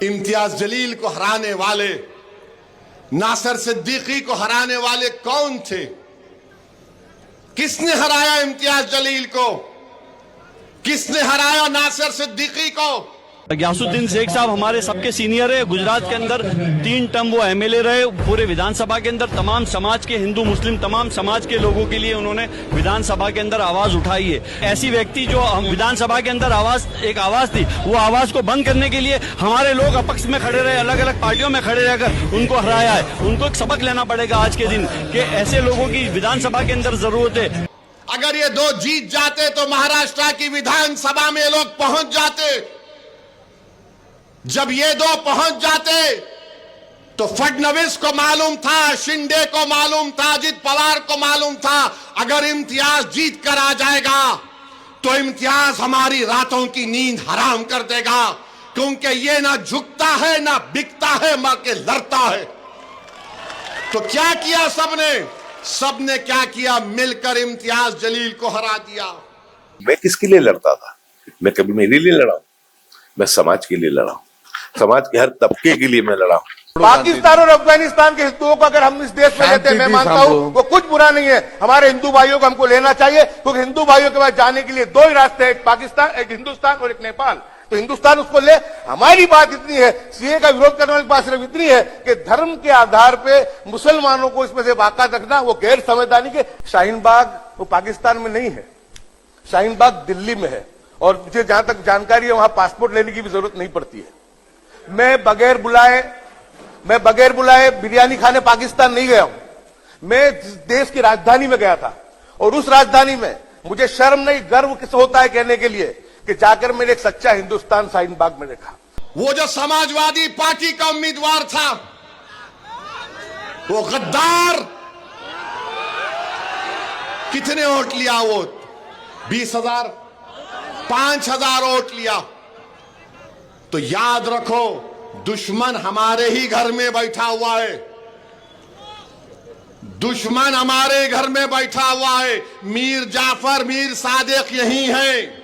इम्तियाज जलील को हराने वाले, नासिर सिद्दीकी को हराने वाले कौन थे? किसने हराया इम्तियाज जलील को? किसने हराया नासिर सिद्दीकी को? गयासुद्दीन शेख साहब हमारे सबके सीनियर है। गुजरात के अंदर 3 टर्म वो एमएलए रहे। पूरे विधानसभा के अंदर तमाम समाज के, हिंदू मुस्लिम तमाम समाज के लोगों के लिए उन्होंने विधानसभा के अंदर आवाज उठाई है। ऐसी व्यक्ति जो विधानसभा के अंदर एक आवाज थी, वो आवाज को बंद करने के लिए हमारे लोग अपक्ष में खड़े रहे, अलग अलग पार्टियों में खड़े रहकर उनको हराया है। उनको एक सबक लेना पड़ेगा आज के दिन कि ऐसे लोगों की विधानसभा के अंदर जरूरत है। अगर ये 2 जीत जाते तो महाराष्ट्र की विधानसभा में लोग पहुंच जाते। जब ये 2 पहुंच जाते तो फडणवीस को मालूम था, शिंदे को मालूम था, अजित पवार को मालूम था, अगर इम्तियाज जीत कर आ जाएगा तो इम्तियाज हमारी रातों की नींद हराम कर देगा, क्योंकि ये ना झुकता है ना बिकता है, मां के लड़ता है। तो क्या किया सबने क्या किया? मिलकर इम्तियाज जलील को हरा दिया। मैं किसके लिए लड़ता था? मैं कभी मेरे लिए लड़ा हूं? मैं समाज के लिए लड़ा हूं, समाज के हर तबके के लिए मैं लड़ा हूं। पाकिस्तान और अफगानिस्तान के हिंदुओं को अगर हम इस देश में लेते हैं, मैं मानता हूं वो कुछ बुरा नहीं है। हमारे हिंदू भाइयों को हमको लेना चाहिए, क्योंकि हिंदू भाइयों के पास जाने के लिए 2 ही रास्ते हैं, एक पाकिस्तान, एक हिंदुस्तान और एक नेपाल। तो हिंदुस्तान उसको ले। हमारी बात इतनी है, सीए का विरोध करने वाली बात सिर्फ इतनी है कि धर्म के आधार पे मुसलमानों को इसमें से बाकात रखना वो गैर संवैधानिक है। शाहीन बाग वो पाकिस्तान में नहीं है, शाहीन बाग दिल्ली में है, और मुझे जहां तक जानकारी है वहां पासपोर्ट लेने की भी जरूरत नहीं पड़ती है। मैं बगैर बुलाए बिरयानी खाने पाकिस्तान नहीं गया हूं। मैं देश की राजधानी में गया था, और उस राजधानी में मुझे शर्म नहीं, गर्व किस होता है कहने के लिए कि जाकर मैंने एक सच्चा हिंदुस्तान शाहीन बाग में देखा। वो जो समाजवादी पार्टी का उम्मीदवार था, वो गद्दार, कितने वोट लिया? वो 20,000, 5,000 वोट लिया। तो याद रखो, दुश्मन हमारे ही घर में बैठा हुआ है, दुश्मन हमारे घर में बैठा हुआ है। मीर जाफर, मीर सादिक यही है,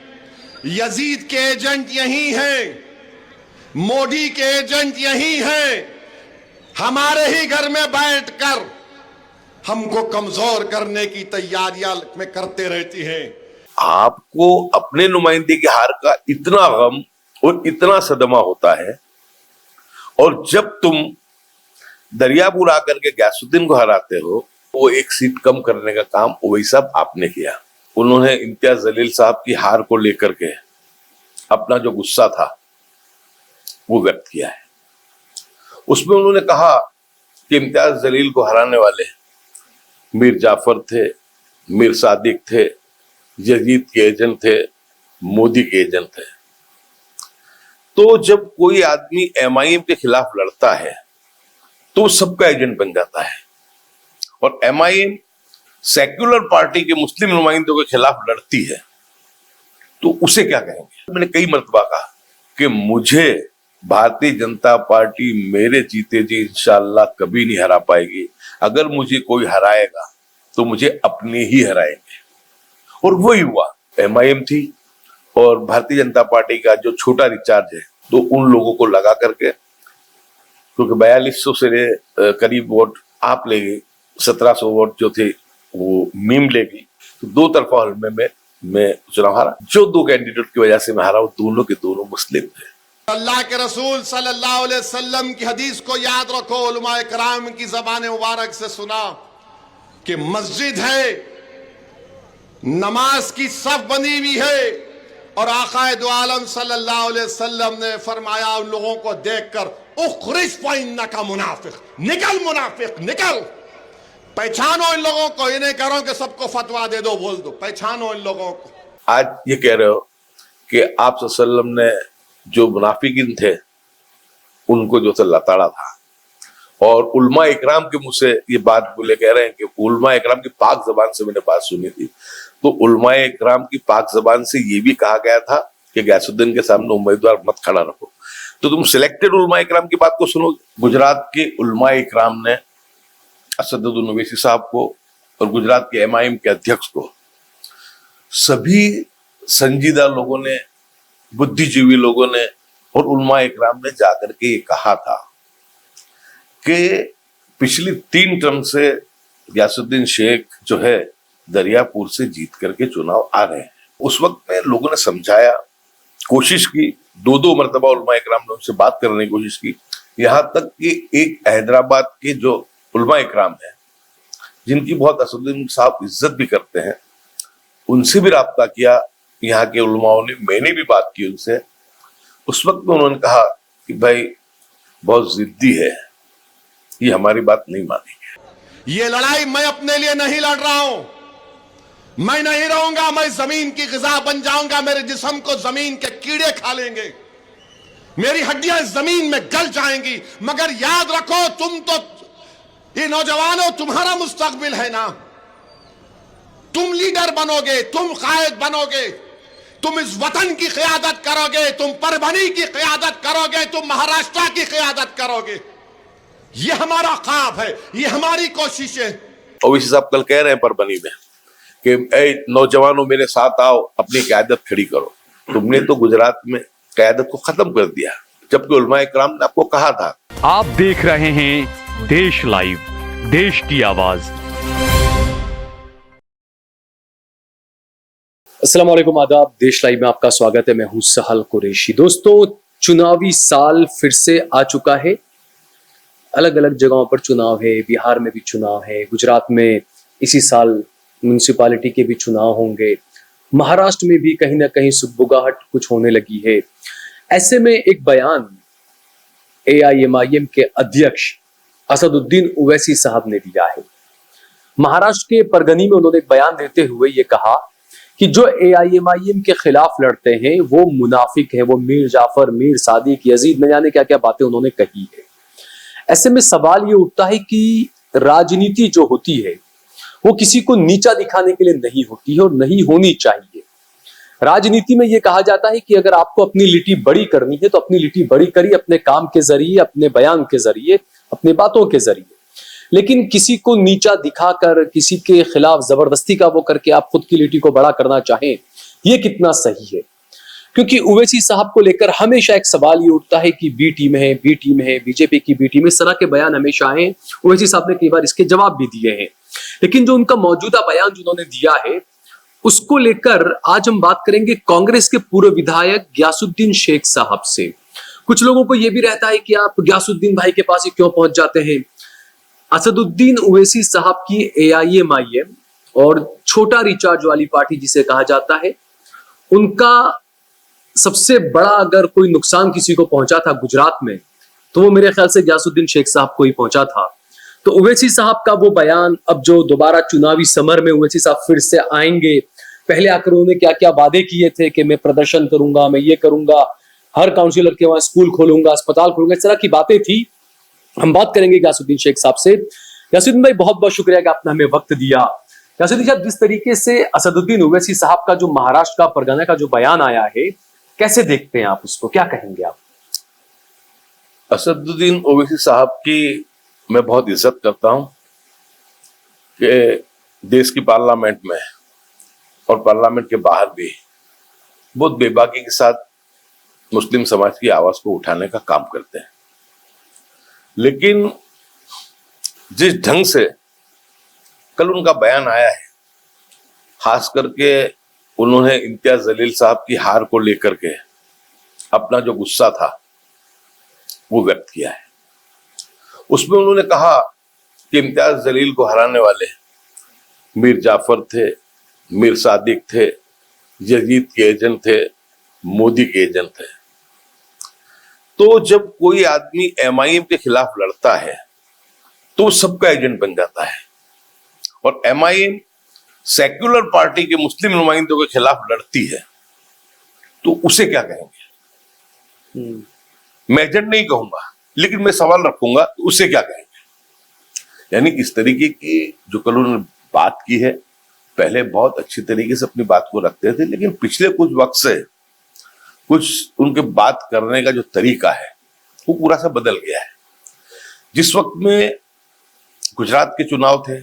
यजीद के एजेंट यही हैं, मोदी के एजेंट यही हैं। हमारे ही घर में बैठकर हमको कमजोर करने की तैयारियां में करते रहती हैं। आपको अपने नुमाइंदे की हार का इतना गम और इतना सदमा होता है, और जब तुम दरियापुर आकर के गयासुद्दीन को हराते हो, वो 1 सीट कम करने का काम वही सब आपने किया। उन्होंने इम्तियाज जलील साहब की हार को लेकर के अपना जो गुस्सा था वो व्यक्त किया है। उसमें उन्होंने कहा कि इम्तियाज जलील को हराने वाले मीर जाफर थे, मीर सादिक थे, यजीद के एजेंट थे, मोदी के एजेंट थे। तो जब कोई आदमी एमआईएम के खिलाफ लड़ता है तो सबका एजेंट बन जाता है, और एमआईएम सेक्युलर पार्टी के मुस्लिम नुमाइंदों के खिलाफ लड़ती है तो उसे क्या कहेंगे? मैंने कई मर्तबा कहा कि मुझे भारतीय जनता पार्टी मेरे जीते जी इंशाअल्लाह कभी नहीं हरा पाएगी। अगर मुझे कोई हराएगा तो मुझे अपने ही हराएंगे, और वही हुआ। एमआईएम थी और भारतीय जनता पार्टी का जो छोटा रिचार्ज है, तो उन लोगों को लगा करके, क्योंकि 4200 से करीब वोट आप ले गई, 1700 वोट जो थे वो मीम ले गई, तो 2 तरफा हल में मैं चुनाव हारा। जो 2 कैंडिडेट की वजह से मैं हारा, वो दोनों के दोनों मुस्लिम थे। अल्लाह के रसूल सल्लल्लाहु अलैहि वसल्लम की हदीस को याद रखो, उलमाए कराम की ज़बान मुबारक से सुना कि मस्जिद है, नमाज की सफ बनी हुई है, और आकाए दो आलम सल्लल्लाहु अलैहि वसल्लम ने फरमाया उन लोगों को देखकर, उखरिज फइन्नका मुनाफिक, निकल मुनाफिक निकल। पहचानो इन लोगों को, ये नहीं करो कि सबको फतवा दे दो, बोल दो, पहचानो इन लोगों को। आज ये कह रहे हो कि आप सल्लल्लाहु अलैहि वसल्लम ने जो मुनाफिकीन थे उनको जो था लताड़ा था, और उलमा इकराम के मुंह से ये बात बोले, कह रहे हैं कि उलमा इकराम की पाक जबान से मैंने बात सुनी थी। तो उलमा इकराम की पाक जबान से ये भी कहा गया था कि गयासुद्दीन के सामने उम्मीदवार मत खड़ा रखो। तो तुम सिलेक्टेड उलमा इकराम की बात को सुनो। गुजरात के उलमा इकराम ने असदुद्दीन ओवैसी साहब को और गुजरात के एमआईएम के अध्यक्ष को, सभी संजीदा लोगों ने, बुद्धिजीवी लोगों ने और उलमा इकराम ने जाकर के ये कहा था कि पिछली 3 टर्म से गयासुद्दीन शेख जो है दरियापुर से जीत करके चुनाव आ रहे हैं। उस वक्त में लोगों ने समझाया, कोशिश की, 2 मरतबा उलमा इकराम ने उनसे बात करने की कोशिश की, यहाँ तक कि एक हैदराबाद के जो उलमा इकराम है जिनकी बहुत असदुद्दीन साहब इज्जत भी करते हैं, उनसे भी राब्ता किया यहाँ के उलमाओं ने, मैंने भी बात की उनसे। उस वक्त में उन्होंने कहा कि भाई बहुत जिद्दी है, ये हमारी बात नहीं मानेंगे। ये लड़ाई मैं अपने लिए नहीं लड़ रहा हूं, मैं नहीं रहूंगा, मैं जमीन की ग़िज़ा बन जाऊंगा, मेरे जिस्म को जमीन के कीड़े खा लेंगे, मेरी हड्डियां जमीन में गल जाएंगी। मगर याद रखो, तुम तो ये नौजवानों, तुम्हारा मुस्तकबिल है ना, तुम लीडर बनोगे, तुम कायद बनोगे, तुम इस वतन की क़यादत करोगे, तुम परभनी की क़यादत करोगे, तुम महाराष्ट्र की क़यादत करोगे। ये हमारा ख्वाब है, ये हमारी कोशिश है। ओवैसी साहब कल कह रहे हैं परभनी में कि ए नौजवानों मेरे साथ आओ, अपनी क़यादत खड़ी करो। तुमने तो गुजरात में क़यादत को खत्म कर दिया, जबकि उलमा इकराम ने आपको कहा था। आप देख रहे हैं देश लाइव, देश की आवाज। अस्सलाम वालेकुम, आदाब। देश लाइव में आपका स्वागत है। मैं हूं सहल कुरैशी। दोस्तों, चुनावी साल फिर से आ चुका है। अलग अलग जगहों पर चुनाव है, बिहार में भी चुनाव है, गुजरात में इसी साल म्यूनिसिपैलिटी के भी चुनाव होंगे, महाराष्ट्र में भी कहीं ना कहीं सुगबुगाहट कुछ होने लगी है। ऐसे में एक बयान AIMIM के अध्यक्ष असदुद्दीन ओवैसी साहब ने दिया है। महाराष्ट्र के परगनी में उन्होंने एक बयान देते हुए ये कहा कि जो AIMIM के खिलाफ लड़ते हैं वो मुनाफिक है, वो मीर जाफर, मीर सादिक, यजीद, न जाने क्या क्या बातें उन्होंने कही है। ऐसे में सवाल ये उठता है कि राजनीति जो होती है वो किसी को नीचा दिखाने के लिए नहीं होती है और नहीं होनी चाहिए। राजनीति में यह कहा जाता है कि अगर आपको अपनी लिट्टी बड़ी करनी है तो अपनी लिट्टी बड़ी करिए, अपने काम के जरिए, अपने बयान के जरिए, अपने बातों के जरिए। लेकिन किसी को नीचा दिखाकर, किसी के खिलाफ जबरदस्ती का वो करके आप खुद की लिट्टी को बड़ा करना चाहें, ये कितना सही है? क्योंकि ओवैसी साहब को लेकर हमेशा एक सवाल ये उठता है कि बी टीम है, बी टीम है, बीजेपी की बी टीम, इस तरह के बयान हमेशा आए। ओवैसी साहब ने कई बार इसके जवाब भी दिए हैं, लेकिन जो उनका मौजूदा बयान जो उन्होंने दिया है उसको लेकर आज हम बात करेंगे कांग्रेस के पूर्व विधायक गयासुद्दीन शेख साहब से। कुछ लोगों को यह भी रहता है कि आप गयासुद्दीन भाई के पास ही क्यों पहुंच जाते हैं। असदुद्दीन ओवैसी साहब की AIMIM और छोटा रिचार्ज वाली पार्टी जिसे कहा जाता है, उनका सबसे बड़ा अगर कोई नुकसान किसी को पहुंचा था गुजरात में तो वो मेरे ख्याल से गयासुद्दीन शेख साहब को ही पहुंचा था। तो ओवैसी साहब का वो बयान, अब जो दोबारा चुनावी समर में ओवैसी साहब फिर से आएंगे, पहले आकर उन्होंने क्या क्या वादे किए थे कि मैं प्रदर्शन करूंगा, मैं ये करूंगा, हर काउंसिलर के वहां स्कूल खोलूंगा, अस्पताल खोलूंगा, इस तरह की बातें थी। हम बात करेंगे गयासुद्दीन शेख साहब से। गयासुद्दीन भाई, बहुत बहुत शुक्रिया कि आपने हमें वक्त दिया। गयासुद्दीन साहब, जिस तरीके से असदुद्दीन ओवैसी साहब का जो महाराष्ट्र का परगना का जो बयान आया है, कैसे देखते हैं आप उसको, क्या कहेंगे आप? असदुद्दीन ओवैसी साहब की मैं बहुत इज्जत करता हूं कि देश की पार्लियामेंट में और पार्लियामेंट के बाहर भी बहुत बेबाकी के साथ मुस्लिम समाज की आवाज को उठाने का काम करते हैं। लेकिन जिस ढंग से कल उनका बयान आया है, खास करके उन्होंने इम्तियाज जलील साहब की हार को लेकर के अपना जो गुस्सा था वो व्यक्त किया है। उसमें उन्होंने कहा कि इम्तियाज जलील को हराने वाले मीर जाफर थे, मीर सादिक थे, यजीद के एजेंट थे, मोदी के एजेंट थे। तो जब कोई आदमी MIM के खिलाफ लड़ता है तो सबका एजेंट बन जाता है, और MIM सेक्युलर पार्टी के मुस्लिम नुमाइंदों के खिलाफ लड़ती है तो उसे क्या कहेंगे? मैं एजेंट नहीं कहूंगा, लेकिन मैं सवाल रखूंगा उसे क्या कहेंगे? यानी इस तरीके की जो कल उन्होंने बात की है, पहले बहुत अच्छी तरीके से अपनी बात को रखते थे, लेकिन पिछले कुछ वक्त से कुछ उनके बात करने का जो तरीका है वो पूरा सा बदल गया है। जिस वक्त में गुजरात के चुनाव थे,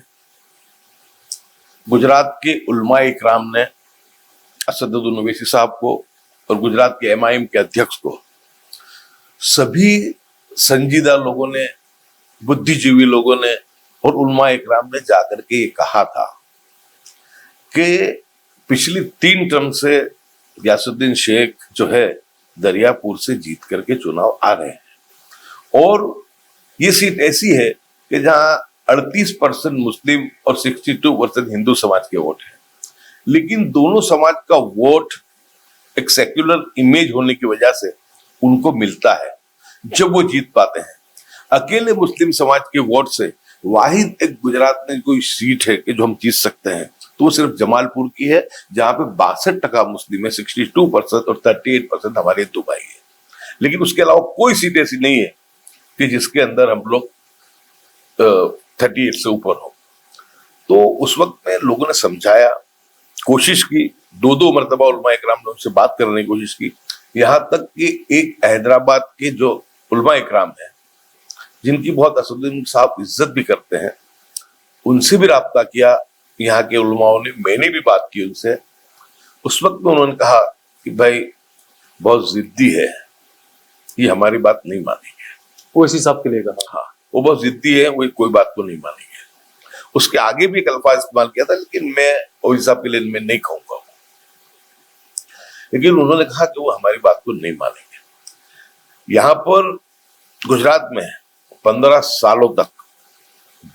गुजरात के उलमा इकराम ने असदुद्दीन ओवैसी साहब को और गुजरात के MIM के अध्यक्ष को सभी संजीदा लोगों ने, बुद्धिजीवी लोगों ने और उलमा इकराम ने जाकर के ये कहा था कि पिछली 3 टर्म से गयासुद्दीन शेख जो है दरियापुर से जीत करके चुनाव आ रहे हैं और ये सीट ऐसी है कि जहां 38% मुस्लिम और 62% हिंदू समाज के वोट हैं, लेकिन दोनों समाज का वोट एक सेक्युलर इमेज होने की वजह से उनको मिलता है जब वो जीत पाते हैं। अकेले मुस्लिम समाज के वोट से वाहिद एक गुजरात में कोई सीट है कि जो हम जीत सकते हैं तो वो सिर्फ जमालपुर की है, जहां पे 62% मुस्लिम है, 62% और 38% हमारे हिंदू भाई है। लेकिन उसके अलावा कोई सीट ऐसी नहीं है कि जिसके अंदर हम लोग 38 से ऊपर हो। तो उस वक्त में लोगों ने समझाया, कोशिश की, 2 मरतबा उलमा इकराम ने उनसे बात करने की कोशिश की, यहाँ तक कि एक हैदराबाद के जो उलमा इकराम है जिनकी बहुत असदुद्दीन साहब इज्जत भी करते हैं, उनसे भी राब्ता किया यहाँ के उलमाओं ने, मैंने भी बात की उनसे। उस वक्त में उन्होंने कहा कि भाई बहुत जिद्दी है, ये हमारी बात नहीं मानेंगे। वो इसी साहब के लिए कहा? हाँ, वो बहुत जिद्दी है, वो कोई बात को नहीं मानेंगे। उसके आगे भी एक अल्फाज इस्तेमाल किया था, लेकिन मैं ओवैसी साहब के लिए मैं नहीं कहूंगा। लेकिन उन्होंने कहा कि वो हमारी बात को नहीं मानेंगे। यहाँ पर गुजरात में 15 सालों तक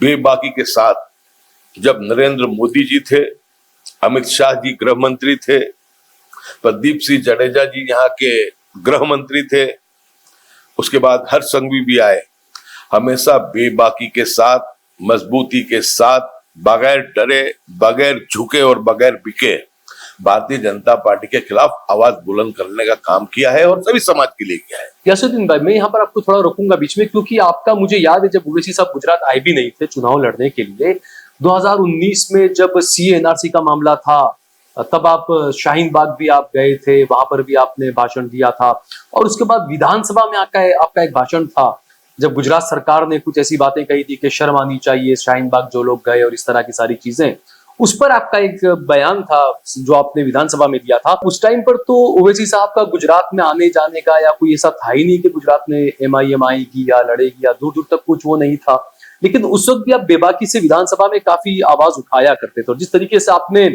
बेबाकी के साथ जब नरेंद्र मोदी जी थे, अमित शाह जी गृह मंत्री थे, प्रदीप सिंह जडेजा जी यहाँ के गृह मंत्री थे, उसके बाद हर्ष संघवी भी आए, हमेशा बेबाकी के साथ, मजबूती के साथ, बगैर डरे, बगैर झुके और बगैर बिके भारतीय जनता पार्टी के खिलाफ आवाज बुलंद करने का काम किया है और सभी समाज के लिए किया है। गयासुद्दीन भाई, मैं यहाँ पर आपको थोड़ा रोकूंगा बीच में, क्योंकि आपका मुझे याद है जब ओवैसी साहब गुजरात आए भी नहीं थे चुनाव लड़ने के लिए, 2019 में जब सीए एनआरसी का मामला था, तब आप शाहीन बाग भी आप गए थे, वहां पर भी आपने भाषण दिया था, और उसके बाद विधानसभा में आपका एक भाषण था जब गुजरात सरकार ने कुछ ऐसी बातें कही थी कि शर्म आनी चाहिए, शाहीन बाग जो लोग गए और इस तरह की सारी चीजें, उस पर आपका एक बयान था जो आपने विधानसभा में दिया था। उस टाइम पर तो ओवैसी साहब का गुजरात में आने जाने का या कोई ऐसा था ही नहीं कि गुजरात में एमआईएम आएगी या लड़ेगी, या दूर दूर तक कुछ वो नहीं था। लेकिन उस वक्त भी आप बेबाकी से विधानसभा में काफी आवाज उठाया करते थे, और जिस तरीके से आपने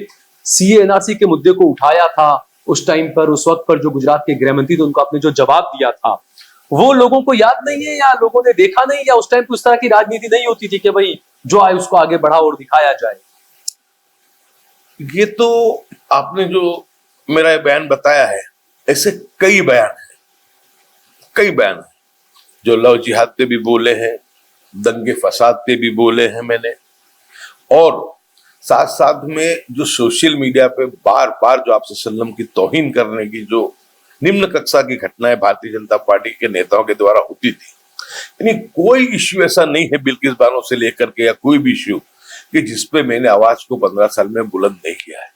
सीए एनआरसी के मुद्दे को उठाया था उस टाइम पर, उस वक्त पर जो गुजरात के गृह मंत्री थे उनको आपने जो जवाब दिया था, वो लोगों को याद नहीं है, या लोगों ने देखा नहीं, या उस टाइम पर उस तरह की राजनीति नहीं होती थी कि भाई जो आए उसको आगे बढ़ाओ और दिखाया जाए? ये तो आपने जो मेरा बयान बताया है, ऐसे कई बयान हैं जो लव जिहाद पे भी बोले हैं, दंगे फसाद पे भी बोले हैं मैंने, और साथ साथ में जो सोशल मीडिया पे बार बार जो आपसे सल्लम की तौहीन करने की जो निम्न कक्षा की घटनाएं भारतीय जनता पार्टी के नेताओं के द्वारा होती थी, यानी कोई इश्यू ऐसा नहीं है बिल्किस बानो से लेकर के या कोई भी इश्यू कि जिसपे मैंने आवाज को 15 साल में बुलंद नहीं किया है।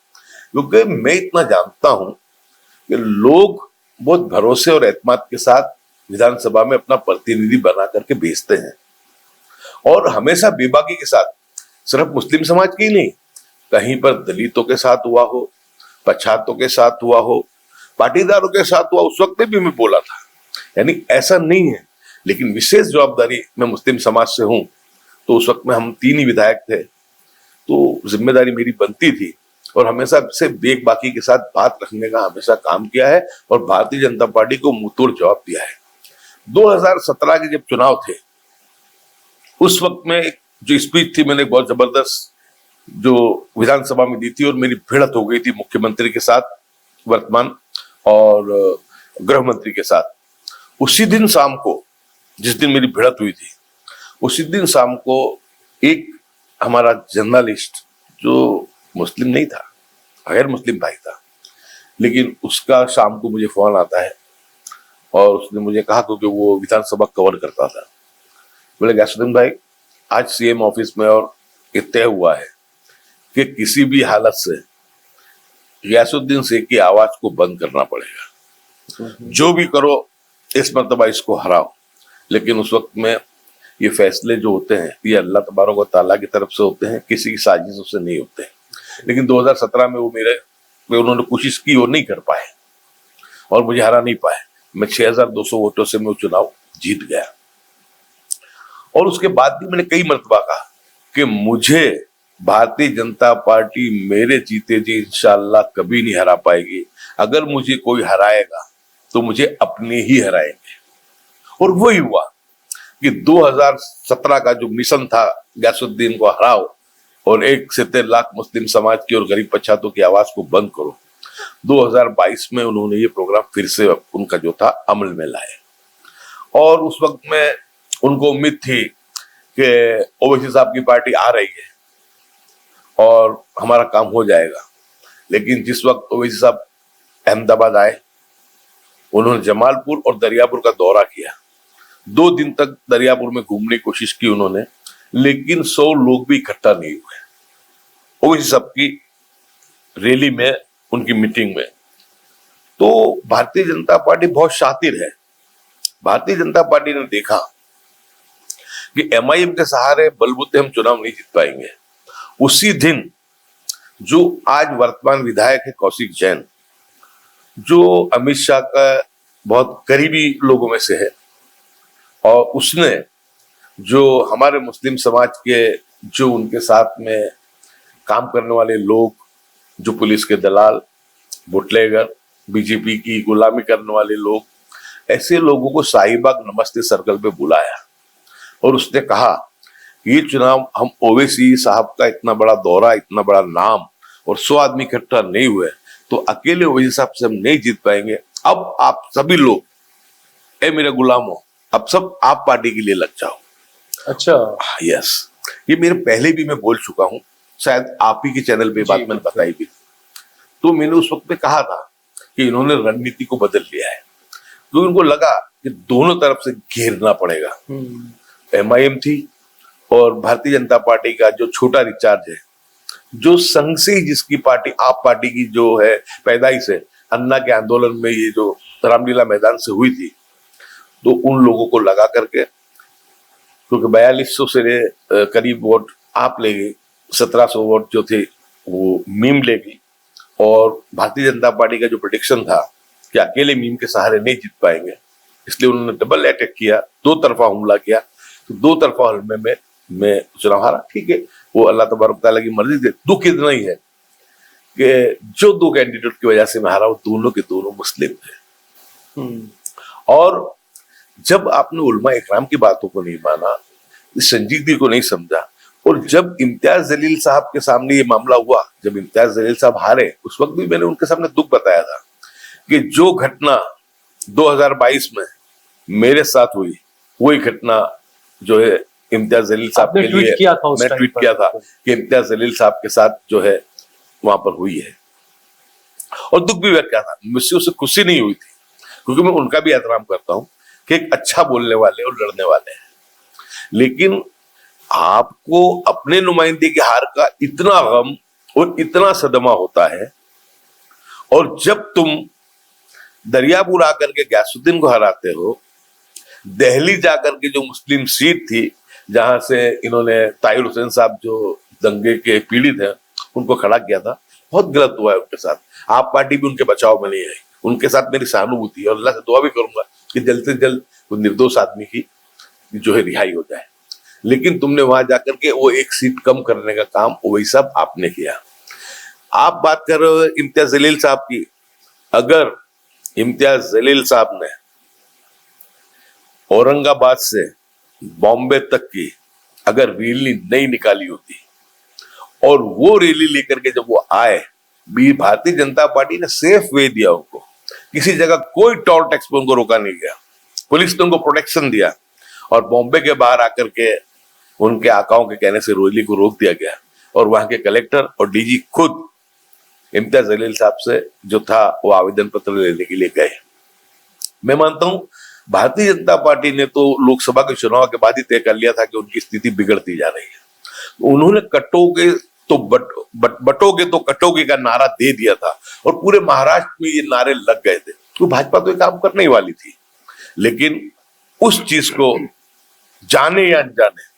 क्योंकि मैं इतना जानता हूं कि लोग बहुत भरोसे और एतमाद के साथ विधानसभा में अपना प्रतिनिधि बना करके भेजते हैं, और हमेशा बेबाकी के साथ, सिर्फ मुस्लिम समाज की नहीं, कहीं पर दलितों के साथ हुआ हो, पछातों के साथ हुआ हो, पाटीदारों के साथ हुआ, उस वक्त में भी मैं बोला था। यानी ऐसा नहीं है, लेकिन विशेष जवाबदारी मैं मुस्लिम समाज से हूं, तो उस वक्त में हम 3 ही विधायक थे, तो जिम्मेदारी मेरी बनती थी, और हमेशा से बेबाकी के साथ बात रखने का हमेशा काम किया है और भारतीय जनता पार्टी को मुंहतोड़ जवाब दिया है। 2017 के जब चुनाव थे, उस वक्त में जो स्पीच थी मैंने बहुत जबरदस्त जो विधानसभा में दी थी, और मेरी भिड़त हो गई थी मुख्यमंत्री के साथ वर्तमान और गृह मंत्री के साथ। उसी दिन शाम को, जिस दिन मेरी भिड़त हुई थी, उसी दिन शाम को एक हमारा जर्नलिस्ट जो मुस्लिम नहीं था, गैर मुस्लिम भाई था, लेकिन उसका शाम को मुझे फोन आता है और उसने मुझे कहा, क्योंकि वो विधानसभा कवर करता था, बोले गयासुद्दीन भाई आज सीएम ऑफिस में और ये तय हुआ है कि किसी भी हालत से गयासुद्दीन शेख की आवाज को बंद करना पड़ेगा, जो भी करो इस मर्तबा इसको हराओ। लेकिन उस वक्त में ये फैसले जो होते हैं ये अल्लाह तबारक व तआला की तरफ से होते हैं, किसी की साजिशों से नहीं होते हैं। लेकिन 2017 में उन्होंने कोशिश की और नहीं कर पाए और मुझे हरा नहीं पाए। मैं 6200 वोटों से मैं चुनाव जीत गया। और उसके बाद भी मैंने कई मर्तबा कहा कि मुझे भारतीय जनता पार्टी मेरे जीते जी इंशाअल्लाह कभी नहीं हरा पाएगी। अगर मुझे कोई हराएगा तो मुझे अपने ही हराएंगे। और वही हुआ कि 2017 का जो मिशन था गैसुद्दीन को हराओ और 1 से 13 लाख मुस्लिम समाज की और गरीब पछातों की आवाज को बंद करो, 2022 में उन्होंने ये प्रोग्राम फिर से उनका जो था अमल में लाए। और उस वक्त में उनको उम्मीद थी कि ओवैसी साहब की पार्टी आ रही है और हमारा काम हो जाएगा। लेकिन जिस वक्त ओवैसी साहब अहमदाबाद आए, उन्होंने जमालपुर और दरियापुर का दौरा किया। 2 दिन तक दरियापुर में घूमने की कोशिश की उन्होंने, लेकिन 100 लोग भी इकट्ठा नहीं हुए ओवैसी साहब की रैली में, उनकी मीटिंग में। तो भारतीय जनता पार्टी बहुत शातिर है। भारतीय जनता पार्टी ने देखा कि एमआईएम के सहारे बलबूते हम चुनाव नहीं जीत पाएंगे। उसी दिन जो आज वर्तमान विधायक है कौशिक जैन, जो अमित शाह का बहुत करीबी लोगों में से है, और उसने जो हमारे मुस्लिम समाज के जो उनके साथ में काम करने वाले लोग, जो पुलिस के दलाल, बुटलेगर, बीजेपी की गुलामी करने वाले लोग, ऐसे लोगों को शाहीबाग नमस्ते सर्कल पे बुलाया और उसने कहा ये चुनाव हम ओवैसी साहब का इतना बड़ा दौरा, इतना बड़ा नाम और 100 आदमी इकट्ठा नहीं हुए तो अकेले ओवैसी साहब से हम नहीं जीत पाएंगे। अब आप सभी लोग, ए मेरे गुलामों, अब सब आप पार्टी के लिए लग जाओ। अच्छा, यस, ये मेरे पहले भी मैं बोल चुका हूं, शायद आप ही के चैनल पे बात मैंने बताई भी। तो मैंने उस वक्त पे कहा था कि इन्होंने रणनीति को बदल लिया है, क्योंकि उनको लगा कि दोनों तरफ से घेरना पड़ेगा। एमआईएम थी और भारतीय जनता पार्टी का जो छोटा रिचार्ज है, जो संघ से ही जिसकी पार्टी, आप पार्टी की जो है पैदाइश है, अन्ना के आंदोलन में ये जो रामलीला मैदान से हुई थी, तो उन लोगों को लगा करके, क्योंकि 4200 से करीब वोट आप ले गई, 1700 वोट जो थे वो मीम ले गई, और भारतीय जनता पार्टी का जो प्रेडिक्शन था कि अकेले मीम के सहारे नहीं जीत पाएंगे, इसलिए उन्होंने डबल अटैक किया, 2 तरफा हमला किया। तो 2 तरफा हमले में मैं चुनाव हारा। ठीक है, वो अल्लाह तबारक तआला की मर्जी थी। दुख इतना ही है कि जो 2 कैंडिडेट की वजह से मैं हारा, वो दोनों के दोनों मुस्लिम थे। और जब आपने उलमा इकराम की बातों को नहीं माना, इस संजीदगी को नहीं समझा, और जब इम्तियाज जलील साहब के सामने ये मामला हुआ, जब इम्तियाज जलील साहब हारे, उस वक्त भी मैंने उनके सामने दुख बताया था कि जो घटना 2022 में मेरे साथ हुई, वही घटना जो है इम्तियाज जलील साहब के लिए मैं ट्वीट किया था कि इम्तियाज जलील साहब के साथ जो है वहां पर हुई है, और दुख भी व्यक्त किया था। मुझसे उसे खुशी नहीं हुई थी, क्योंकि मैं उनका भी एहतराम करता हूं कि एक अच्छा बोलने वाले और लड़ने वाले हैं। लेकिन आपको अपने नुमाइंदे की हार का इतना गम और इतना सदमा होता है, और जब तुम दरियापुर आकर के गैसुद्दीन को हराते हो, दिल्ली जाकर के जो मुस्लिम सीट थी जहां से इन्होंने ताहिर हुसैन साहब जो दंगे के पीड़ित हैं उनको खड़ा किया था, बहुत गलत हुआ है उनके साथ। आप पार्टी भी उनके बचाव में नहीं आई, उनके साथ मेरी सहानुभूति है और अल्लाह से दुआ भी करूंगा कि जल्द से जल्द वो निर्दोष आदमी की जो है रिहाई हो जाए। लेकिन तुमने वहां जाकर के वो 1 सीट कम करने का काम वही सब आपने किया। आप बात कर रहे हो इम्तियाज जलील साहब की, अगर इम्तियाज जलील साहब ने औरंगाबाद से बॉम्बे तक की अगर रैली नहीं निकाली होती, और वो रैली लेकर के जब वो आए, भी भारतीय जनता पार्टी ने सेफ वे दिया उनको, किसी जगह कोई टोल टैक्स पे उनको रोका नहीं गया, पुलिस ने उनको प्रोटेक्शन दिया, और बॉम्बे के बाहर आकर के उनके आकाओं के कहने से रैली को रोक दिया गया, और वहां के कलेक्टर और डीजी खुद इम्तियाज जलील साहब से जो था वो आवेदन पत्र लेने के लिए गए। मैं मानता हूं भारतीय जनता पार्टी ने तो लोकसभा के चुनाव के बाद ही तय कर लिया था कि उनकी स्थिति बिगड़ती जा रही है। उन्होंने कटोगे तो बटोगे तो कटोगे का नारा दे दिया था, और पूरे महाराष्ट्र में ये नारे लग गए थे, तो भाजपा तो ये काम करने ही वाली थी। लेकिन उस चीज को जाने या अनजाने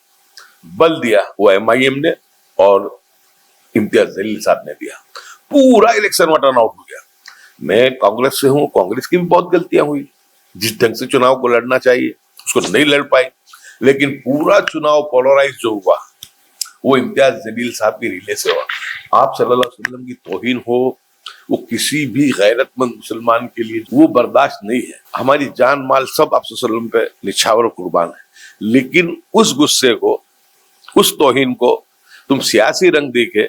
बल दिया वो एमआईएम ने और इम्तियाज जलील साहब ने दिया। पूरा इलेक्शन में टर्न आउट हो गया। मैं कांग्रेस से हूं, कांग्रेस की भी बहुत गलतियां हुई, जिस ढंग से चुनाव को लड़ना चाहिए उसको नहीं लड़ पाई, लेकिन पूरा चुनाव पोलराइज जो हुआ वो इम्तियाज जलील साहब की रीले से हुआ। आप सल्लल्लाहु अलैहि वसल्लम की तौहीन हो वो किसी भी गैरतमंद मुसलमान के लिए वो बर्दाश्त नहीं है। हमारी जान माल सब आप सल्लल्लाहु अलैहि वसल्लम पे निछावर और कुर्बान है, लेकिन उस गुस्से को, उस तौहीन को तुम सियासी रंग देके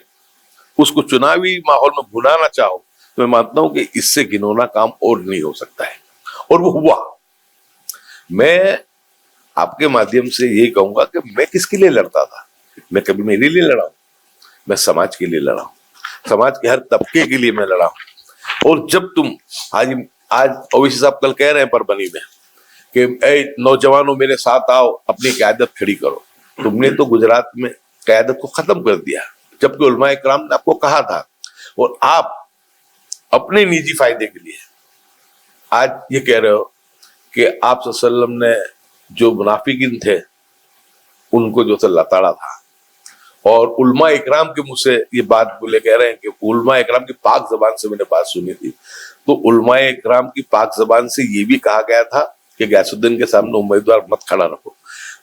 उसको चुनावी माहौल में भुनाना चाहो तो मैं मानता हूं कि इससे घिनौना काम और नहीं हो सकता है, और वो हुआ। मैं आपके माध्यम से यही कहूंगा कि मैं किसके लिए लड़ता था, मैं कभी मेरे लिए लड़ा हूं, मैं समाज के लिए लड़ा हूं, समाज के हर तबके के लिए मैं लड़ा हूं। और जब तुम आज ओवैसी साहब कल कह रहे हैं परभनी में कि ए नौजवानों मेरे साथ आओ, अपनी क़यादत खड़ी करो, तुमने तो गुजरात में क़यादत को खत्म कर दिया, जबकि उलमा इकराम ने आपको कहा था, और आप अपने निजी फायदे के लिए आज ये कह रहे हो कि आप सल्लल्लाहु अलैहि वसल्लम ने जो मुनाफिकीन थे उनको जो लताड़ा था, और उलमा इकराम के मुंह से ये बात बोले कह रहे हैं कि उलमा इकराम की पाक जबान से मैंने बात सुनी थी। तो उलमा इकराम की पाक जबान से ये भी कहा गया था कि गयासुद्दीन के सामने उम्मीदवार मत खड़ा रखो,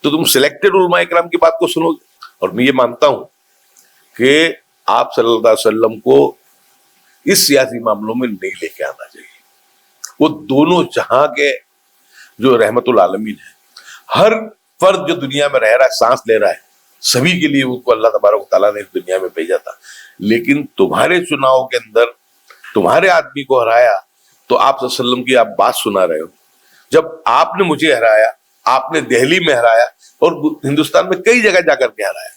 तो तुम सिलेक्टेड उलमा इकराम की बात को सुनोगे। और मैं ये मानता हूं कि आप सल्लल्लाहु अलैहि वसल्लम को इस सियासी मामलों में नहीं लेके आना चाहिए। वो दोनों जहां के जो रहमतुल आलमीन है, हर फर्द जो दुनिया में रह रहा है, सांस ले रहा है, सभी के लिए उनको अल्लाह तबारक व तआला ने इस दुनिया में भेजा था। लेकिन तुम्हारे चुनाव के अंदर तुम्हारे आदमी को हराया तो आप सल्लल्लाहु अलैहि वसल्लम की आप बात सुना रहे हो। जब आपने मुझे हराया, आपने दिल्ली में हराया और हिंदुस्तान में कई जगह जाकर के हराया,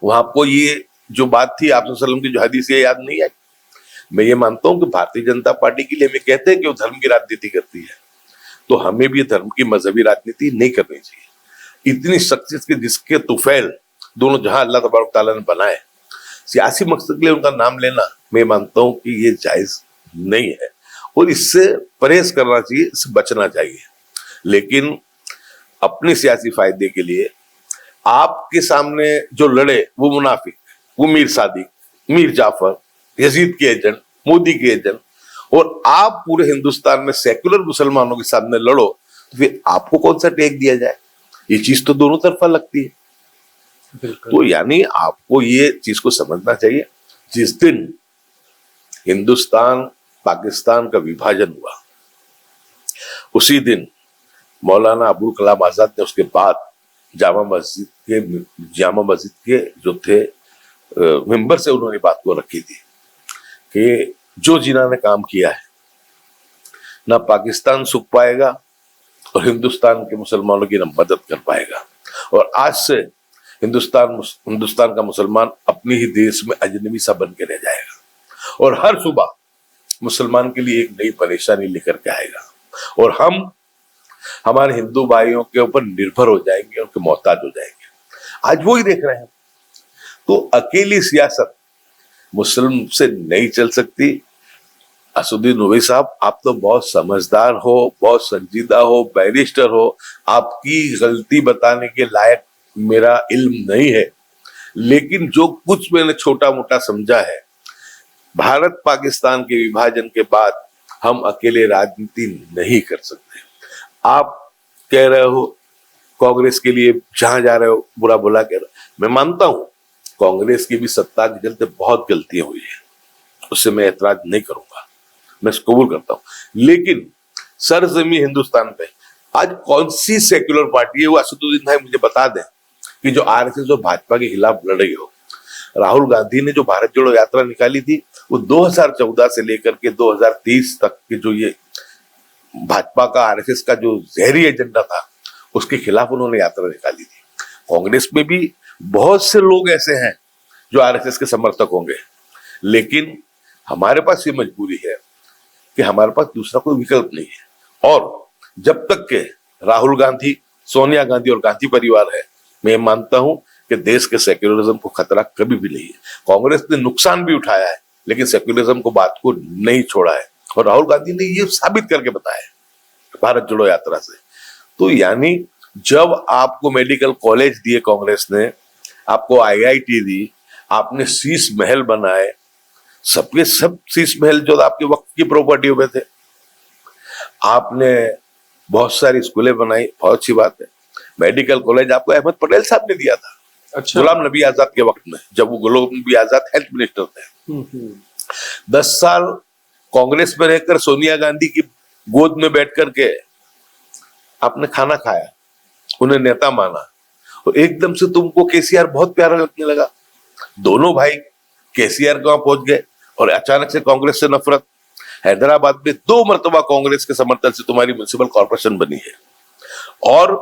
वहां आपको ये जो बात थी आप सल्लल्लाहु अलैहि वसल्लम की जो हदीस है याद नहीं आई। मैं ये मानता हूं कि भारतीय जनता पार्टी के लिए हमें कहते हैं कि वो धर्म की राजनीति करती है, तो हमें भी धर्म की मजहबी राजनीति नहीं करनी चाहिए। इतनी शख्सियत के जिसके तुफैल दोनों जहां अल्लाह तबारक तआला ने बनाए, सियासी मकसद के लिए उनका नाम लेना मैं मानता हूं कि ये जायज नहीं है, और इससे परहेज करना चाहिए, इससे बचना चाहिए। लेकिन अपने सियासी फायदे के लिए आपके सामने जो लड़े वो मुनाफिक, वो मीर सादिक, मीर जाफर, यजीद के एजेंट, मोदी के एजेंट, और आप पूरे हिंदुस्तान में सेक्युलर मुसलमानों के सामने लड़ो, तो फिर आपको कौन सा टेक दिया जाए? ये चीज तो दोनों तरफा लगती है। तो यानी आपको ये चीज को समझना चाहिए, जिस दिन हिंदुस्तान पाकिस्तान का विभाजन हुआ उसी दिन मौलाना अबुल कलाम आजाद ने उसके बाद जामा मस्जिद के जो थे मेंबर से उन्होंने बात को रखी थी कि जो जिन्होंने ने काम किया है ना पाकिस्तान सुख पाएगा और हिंदुस्तान के मुसलमानों की ना मदद कर पाएगा। और आज से हिंदुस्तान का मुसलमान अपने ही देश में अजनबी सा बन के रह जाएगा, और हर सुबह मुसलमान के लिए एक नई परेशानी लेकर के आएगा, और हम हमारे हिंदू भाइयों के ऊपर निर्भर हो जाएंगे, उनके मोहताज हो जाएंगे। आज वो ही देख रहे हैं। तो अकेली सियासत मुस्लिम से नहीं चल सकती। असदुद्दीन ओवैसी साहब, आप तो बहुत समझदार हो, बहुत संजीदा हो, बैरिस्टर हो, आपकी गलती बताने के लायक मेरा इल्म नहीं है, लेकिन जो कुछ मैंने छोटा मोटा समझा है, भारत पाकिस्तान के विभाजन के बाद हम अकेले राजनीति नहीं कर सकते। आप कह रहे हो कांग्रेस के लिए जहां जा रहे हो बुरा भला कह रहे हो, मैं मानता हूं कांग्रेस की भी सत्ता के चलते बहुत गलतियां हुई है, उससे मैं एतराज नहीं करूंगा, मैं इसको कबूल करता हूं। लेकिन सरजमी हिंदुस्तान पे आज कौन सी सेक्युलर पार्टी है, वो असदुद्दीन भाई मुझे बता दें कि जो आरएसएस और भाजपा के खिलाफ लड़ रही हो। राहुल गांधी ने जो भारत जोड़ो यात्रा निकाली थी वो 2014 से लेकर के 2030 तक के जो ये भाजपा का आरएसएस का जो जहरी एजेंडा था उसके खिलाफ उन्होंने यात्रा निकाली थी। कांग्रेस में भी बहुत से लोग ऐसे हैं जो आरएसएस के समर्थक होंगे, लेकिन हमारे पास ये मजबूरी है कि हमारे पास दूसरा कोई विकल्प नहीं है। और जब तक के राहुल गांधी, सोनिया गांधी और गांधी परिवार है, मैं मानता हूं कि देश के सेक्युलरिज्म को खतरा कभी भी नहीं है। कांग्रेस ने नुकसान भी उठाया है लेकिन सेक्युलरिज्म को बात को नहीं छोड़ा है, और राहुल गांधी ने ये साबित करके बताया भारत जोड़ो यात्रा से। तो यानी जब आपको मेडिकल कॉलेज दिए कांग्रेस ने, आपको आईआईटी दी, आपने शीश महल बनाए, सबके सब शीश महल जो आपके वक्त की प्रॉपर्टी में थे, आपने बहुत सारी स्कूलें बनाई, बहुत अच्छी बात है। मेडिकल कॉलेज आपको अहमद पटेल साहब ने दिया था, अच्छा। गुलाम नबी आजाद के वक्त में, जब वो गुलाम नबी आजाद हेल्थ मिनिस्टर थे। 10 साल कांग्रेस में रहकर सोनिया गांधी की गोद में बैठ करके आपने खाना खाया, उन्हें नेता माना, और एकदम से तुमको केसीआर बहुत प्यारा लगने लगा। दोनों भाई केसीआर के वहां पहुंच गए और अचानक से कांग्रेस से नफरत। हैदराबाद में 2 मरतबा कांग्रेस के समर्थन से तुम्हारी म्युनिसिपल कॉर्पोरेशन बनी है, और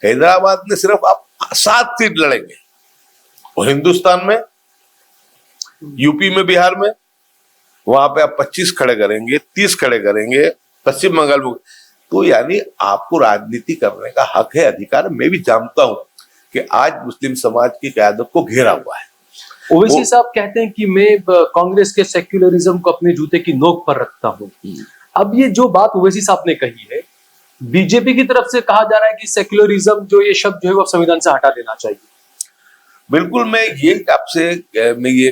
हैदराबाद में सिर्फ आप 7 सीट लड़ेंगे, और हिंदुस्तान में, यूपी में, बिहार में, वहां पे आप 25 खड़े करेंगे, 30 खड़े करेंगे, पश्चिम बंगाल में। तो यानी आपको राजनीति करने का हक है, अधिकार। मैं भी जानता हूं कि आज मुस्लिम समाज की क़यादत को घेरा हुआ है। ओवैसी साहब कहते हैं कि मैं कांग्रेस के सेक्युलरिज्म को अपने जूते की नोक पर रखता हूं। अब ये जो बात ओवैसी साहब ने कही है, बीजेपी की तरफ से कहा जा रहा है कि सेक्युलरिज्म जो ये शब्द जो है वो संविधान से हटा देना चाहिए। बिल्कुल, मैं ये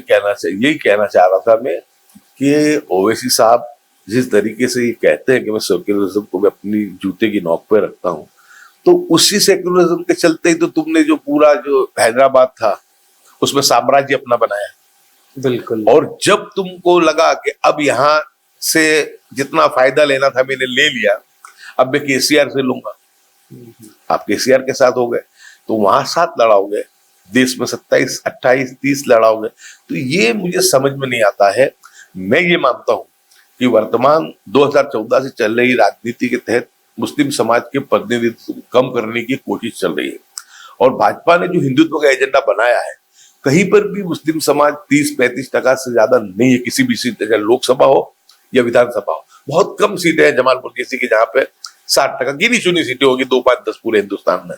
कहना चाह रहा था मैं कि ओवैसी साहब जिस तरीके से ये कहते हैं कि मैं सेक्युलरिज्म को मैं अपनी जूते की नोक पे रखता हूं, तो उसी सेक्युलरिज्म के चलते ही तो तुमने जो पूरा जो हैदराबाद था उसमें साम्राज्य अपना बनाया। बिल्कुल। और जब तुमको लगा कि अब यहां से जितना फायदा लेना था मैंने ले लिया, अब मैं केसीआर से लूंगा, आप केसीआर के साथ हो गए, तो वहां 7 लड़ाओगे, देश में 27, 28, 30 लड़ाओगे। तो ये मुझे समझ में नहीं आता है। मैं ये मानता हूं कि वर्तमान 2014 से चल रही राजनीति के तहत मुस्लिम समाज के प्रतिनिधित्व को कम करने की कोशिश चल रही है, और भाजपा ने जो हिंदुत्व का एजेंडा बनाया है, कहीं पर भी मुस्लिम समाज 30-35% से ज्यादा नहीं है, किसी भी सीट, चाहे लोकसभा हो या विधानसभा हो। बहुत कम सीटें हैं जमालपुर जैसी की जहां पे 60%, गिनी चुनी सीटें होगी, 2, 5, 10 पूरे हिंदुस्तान में।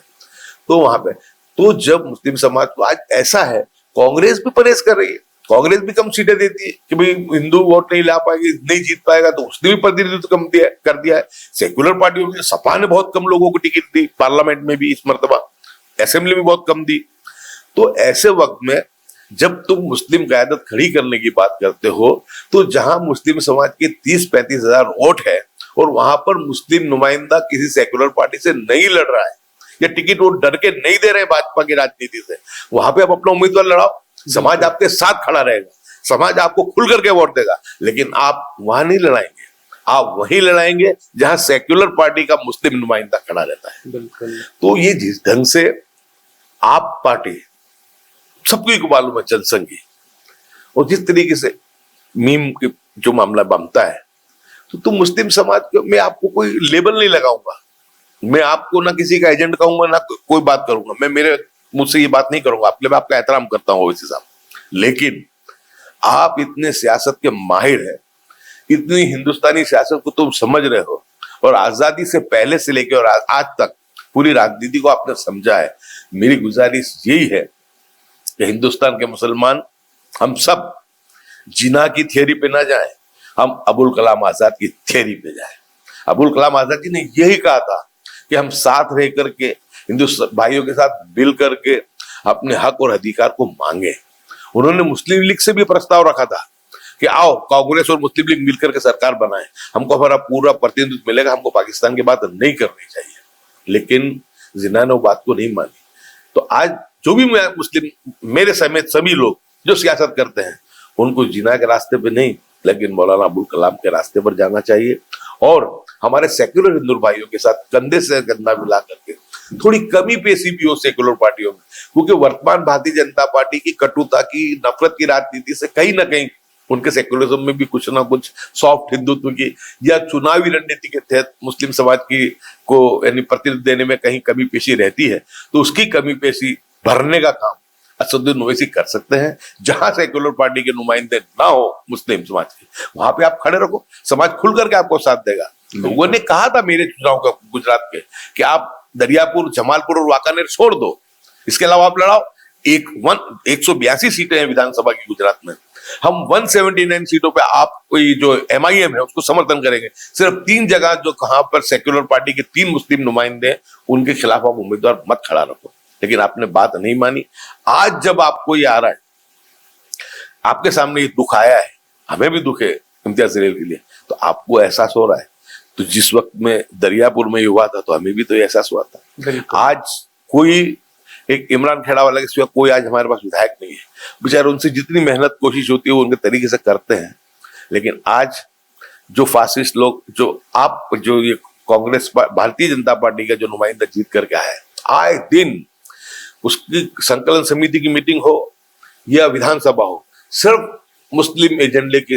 तो वहां पे तो जब मुस्लिम समाज को आज ऐसा है, कांग्रेस भी परहेज कर रही है, कांग्रेस भी कम सीटें देती है कि भाई हिंदू वोट नहीं ला पाएगी, नहीं जीत पाएगा, तो उसने भी प्रतिनिधित्व कम कर दिया है। सेक्युलर पार्टियों में सपा ने बहुत कम लोगों को टिकट दी, पार्लियामेंट में भी इस मर्तबा, असेंबली में बहुत कम दी। तो ऐसे वक्त में जब तुम मुस्लिम क़यादत खड़ी करने की बात करते हो, तो जहां मुस्लिम समाज के 30-35 हजार वोट है, और वहां पर मुस्लिम नुमाइंदा किसी सेक्युलर पार्टी से नहीं लड़ रहा है, या टिकट वो डर के नहीं दे रहे भाजपा की राजनीति से, वहां पे आप अपना उम्मीदवार लड़ाओ, समाज आपके साथ खड़ा रहेगा, समाज आपको खुल करके वोट देगा। लेकिन आप वहां नहीं लड़ाएंगे, आप वहीं लड़ाएंगे जहां सेक्युलर पार्टी का मुस्लिम नुमाइंदा खड़ा रहता है। बिल्कुल। तो ये जिस ढंग से आप पार्टी, सबको को मालूम है जनसंघी, और जिस तरीके से मीम के जो मामला बनता है, तो तुम मुस्लिम समाज को, मैं आपको कोई लेबल नहीं लगाऊंगा, मैं आपको ना किसी का एजेंट कहूंगा, ना कोई बात करूंगा, मैं मेरे मुझसे ये बात नहीं करूंगा, मैं आपका एहतराम करता हूं ओवैसी साहब। लेकिन आप इतने सियासत के माहिर हैं, इतनी हिंदुस्तानी सियासत को तुम समझ रहे हो, और आजादी से पहले से लेकर और आज तक पूरी राजनीति को आपने समझा है। मेरी गुजारिश यही है कि हिंदुस्तान के मुसलमान हम सब जिना की थियरी पे ना जाएं, हम अबुल कलाम आजाद की थियरी पे जाएं। अबुल कलाम आजाद जी ने यही कहा था कि हम साथ रह करके, हिंदू भाइयों के साथ मिल करके अपने हक और अधिकार को मांगे। उन्होंने मुस्लिम लीग से भी प्रस्ताव रखा था कि आओ कांग्रेस और मुस्लिम लीग मिलकर के सरकार बनाए, हमको हमारा पूरा प्रतिनिधित्व मिलेगा, हमको पाकिस्तान की बात नहीं करनी चाहिए। लेकिन जिन्ना ने वो बात को नहीं मानी। तो आज जो भी मुस्लिम, मेरे समेत सभी लोग जो सियासत करते हैं, उनको जिना के रास्ते पे नहीं, लेकिन मौलाना अबुल कलाम के रास्ते पर जाना चाहिए, और हमारे सेक्युलर हिंदू भाइयों के साथ कंधे से कंधा मिला करके थोड़ी कमी पेशी भी हो सेक्युलर पार्टियों में, क्योंकि वर्तमान भारतीय जनता पार्टी की कटुता की, नफरत की राजनीति से कहीं ना कहीं उनके सेक्युलरिज्म में भी कुछ ना कुछ सॉफ्ट हिंदुत्व की या चुनावी रणनीति के तहत मुस्लिम समाज की को यानी प्रतिनिधित्व देने में कहीं कमी पेशी रहती है। तो उसकी कमी पेशी भरने का काम असदुद्दीन ओवैसी कर सकते हैं। जहां सेक्युलर पार्टी के नुमाइंदे ना हो मुस्लिम समाज के, वहां पे आप खड़े रखो, समाज खुल करके आपको साथ देगा। लोगों ने कहा था मेरे चुनाव का गुजरात के कि आप दरियापुर, जमालपुर और वाकानेर छोड़ दो, इसके अलावा आप लड़ाओ। 182 सीटें हैं विधानसभा की गुजरात में, हम 179 सीटों पे आप कोई जो MIM है उसको समर्थन करेंगे। सिर्फ 3 जगह जो कहां पर सेक्युलर पार्टी के 3 मुस्लिम नुमाइंदे, उनके खिलाफ आप उम्मीदवार मत खड़ा रखो। लेकिन आपने बात नहीं मानी। आज जब आपको ये आ रहा है, आपके सामने ये दुख आया है, हमें भी दुख है इम्तियाज जलील के लिए, तो आपको एहसास हो रहा है तो जिस वक्त में दरियापुर में हुआ था तो हमें भी तो एहसास हुआ था। बिल्कुल। आज कोई एक इमरान खेड़ा वाला के सिवा कोई आज हमारे पास विधायक नहीं है। बेचारे उनसे जितनी मेहनत कोशिश होती है वो उनके तरीके से करते हैं, लेकिन आज जो फासिस्ट लोग, जो ये कांग्रेस भारतीय जनता पार्टी का जो नुमाइंदा जीत करके आया है, आए दिन उसकी संकलन समिति की मीटिंग हो या विधानसभा हो, सिर्फ मुस्लिम एजेंडे के,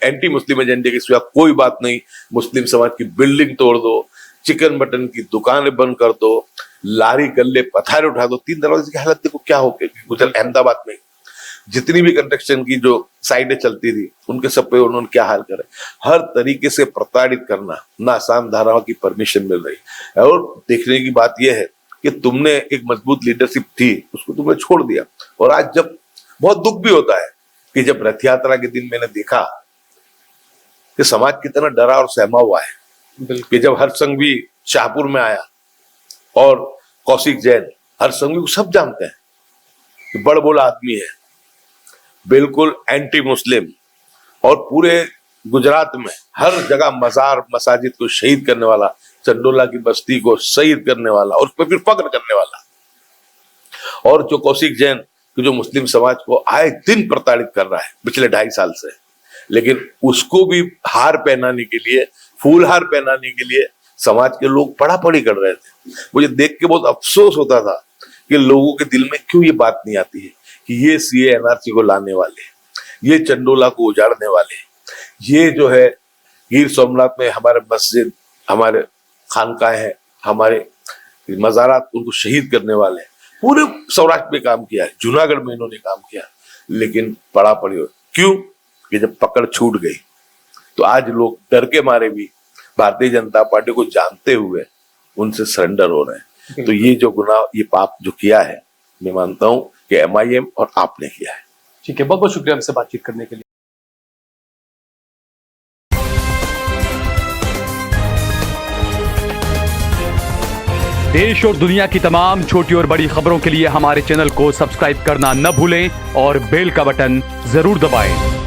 एंटी मुस्लिम एजेंडे के सिवा कोई बात नहीं। मुस्लिम समाज की बिल्डिंग तोड़ दो, चिकन मटन की दुकानें बंद कर दो, लारी गल्ले पथारे उठा दो। 3 दरवाजे की हालत देखो क्या हो गई। गुजरात अहमदाबाद में जितनी भी कंस्ट्रक्शन की जो साइडें चलती थी उनके सब पे उन्होंने क्या हाल करे। हर तरीके से प्रताड़ित करना, ना आसाम धाराओं की परमिशन मिल रही। और देखने की बात यह है कि तुमने एक मजबूत लीडरशिप थी, उसको तुमने छोड़ दिया। और आज जब बहुत दुख भी होता है कि जब रथ यात्रा के दिन मैंने देखा कि समाज कितना डरा और सहमा हुआ है, कि जब हरसंघवी शाहपुर में आया और कौशिक जैन, हरसंघवी को सब जानते हैं कि बड़ बोला आदमी है, बिल्कुल एंटी मुस्लिम, और पूरे गुजरात में हर जगह मजार मसाजिद को शहीद करने वाला, चंडोला की बस्ती को शहीद करने वाला और उस पर फिर फख्र करने वाला। और जो कौशिक जैन जो मुस्लिम समाज को आए दिन प्रताड़ित कर रहा है पिछले 2.5 साल से, लेकिन उसको भी हार पहनाने के लिए, फूल हार पहनाने के लिए समाज के लोग पड़ापड़ी कर रहे थे। मुझे देख के बहुत अफसोस होता था कि लोगों के दिल में क्यों ये बात नहीं आती है कि ये सीए एनआरसी को लाने वाले, ये चंडोला को उजाड़ने वाले, ये जो है गिर सोमनाथ में हमारे मस्जिद, हमारे खानकाहें हैं, हमारे मज़ारात, उनको शहीद करने वाले पूरे सौराष्ट्र में काम किया है, जूनागढ़ में इन्होंने काम किया, लेकिन पड़ा पड़ी हो। क्यों? कि जब पकड़ छूट गई तो आज लोग डर के मारे भी भारतीय जनता पार्टी को जानते हुए उनसे सरेंडर हो रहे हैं। तो ये जो गुनाह, ये पाप जो किया है, मैं मानता हूं कि एमआईएम और आपने किया है। ठीक है, बहुत बहुत शुक्रिया हमसे बातचीत करने के लिए। देश और दुनिया की तमाम छोटी और बड़ी खबरों के लिए हमारे चैनल को सब्सक्राइब करना न भूलें और बेल का बटन जरूर दबाएं।